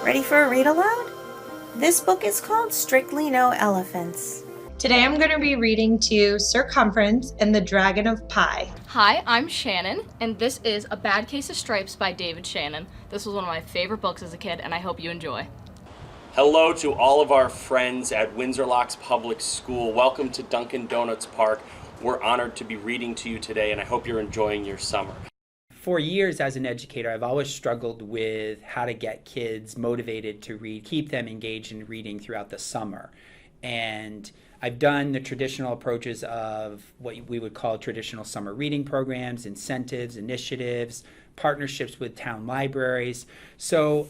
Ready for a read aloud? This book is called Strictly No Elephants. Today I'm going to be reading to you Circumference and the Dragon of Pi. Hi, I'm Shannon, and this is A Bad Case of Stripes by David Shannon. This was one of my favorite books as a kid, and I hope you enjoy. Hello to all of our friends at Windsor Locks Public School. Welcome to Dunkin' Donuts Park. We're honored to be reading to you today, and I hope you're enjoying your summer. For years as an educator, I've always struggled with how to get kids motivated to read, keep them engaged in reading throughout the summer. And I've done the traditional approaches of what we would call traditional summer reading programs, incentives, initiatives, partnerships with town libraries. So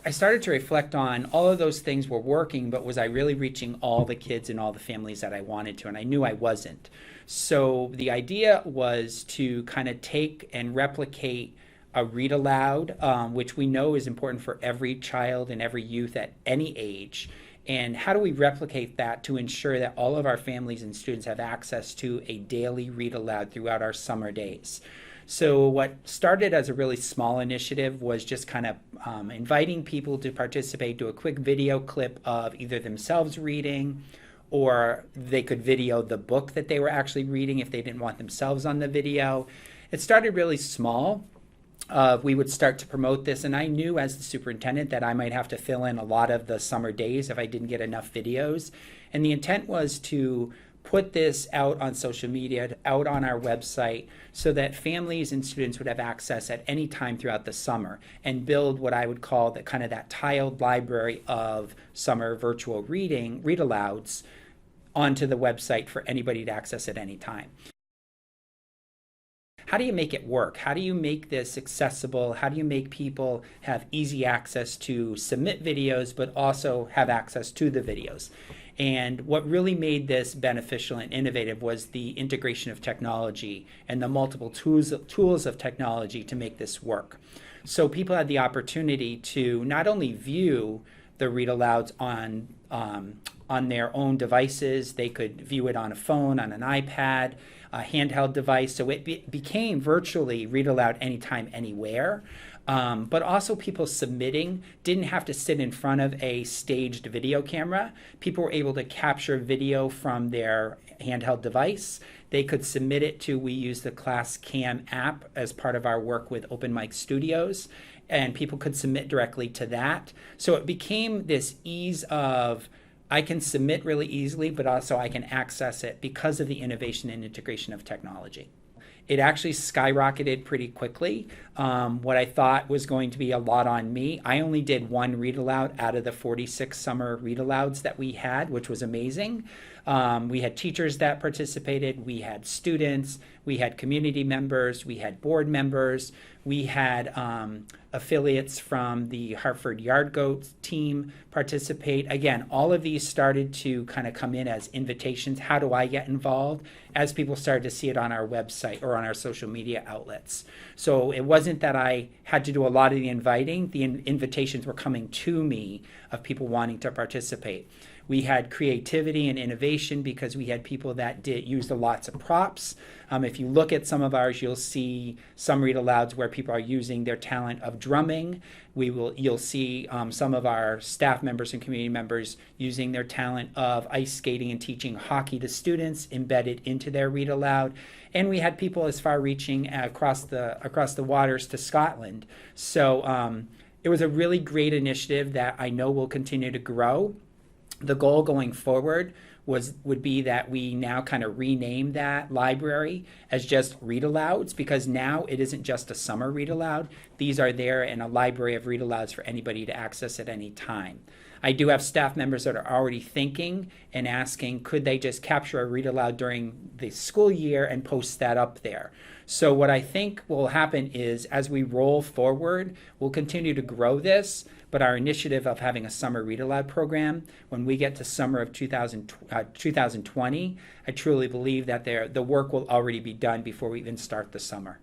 I started to reflect on all of those things were working, but was I really reaching all the kids and all the families that I wanted to? And I knew I wasn't. So the idea was to kind of take and replicate a read aloud, which we know is important for every child and every youth at any age. And how do we replicate that to ensure that all of our families and students have access to a daily read aloud throughout our summer days? So what started as a really small initiative was just kind of inviting people to participate, do a quick video clip of either themselves reading, or they could video the book that they were actually reading if they didn't want themselves on the video. It started really small. We would start to promote this, and I knew as the superintendent that I might have to fill in a lot of the summer days if I didn't get enough videos. And the intent was to put this out on social media, out on our website, so that families and students would have access at any time throughout the summer and build what I would call the kind of that tiled library of summer virtual reading, read alouds, onto the website for anybody to access at any time. How do you make it work? How do you make this accessible? How do you make people have easy access to submit videos, but also have access to the videos? And what really made this beneficial and innovative was the integration of technology and the multiple tools of technology to make this work. So people had the opportunity to not only view the read alouds on their own devices, they could view it on a phone, on an iPad, a handheld device. So it became virtually read aloud anytime, anywhere. But also people submitting didn't have to sit in front of a staged video camera. People were able to capture video from their handheld device. They could submit it to, we use the Class Cam app as part of our work with Open Mic Studios, and people could submit directly to that. So it became this ease of, I can submit really easily, but also I can access it because of the innovation and integration of technology. It actually skyrocketed pretty quickly. What I thought was going to be a lot on me, I only did one read aloud out of the 46 summer read alouds that we had, which was amazing. We had teachers that participated, we had students, we had community members, we had board members, we had affiliates from the Hartford Yard Goats team participate. Again, all of these started to kind of come in as invitations. How do I get involved? As people started to see it on our website or on our social media outlets. So it wasn't that I had to do a lot of the inviting. The invitations were coming to me of people wanting to participate. We had creativity and innovation because we had people that used lots of props. If you look at some of ours, you'll see some read alouds where people are using their talent of drumming. You'll see some of our staff members and community members using their talent of ice skating and teaching hockey to students embedded into their read aloud. And we had people as far reaching across the waters to Scotland. So it was a really great initiative that I know will continue to grow. The goal going forward would be that we now kind of rename that library as just read alouds, because now it isn't just a summer read aloud. These are there in a library of read alouds for anybody to access at any time. I do have staff members that are already thinking and asking, could they just capture a read aloud during the school year and post that up there? So what I think will happen is, as we roll forward, we'll continue to grow this, but our initiative of having a summer read aloud program, when we get to summer of 2020, I truly believe that the work will already be done before we even start the summer.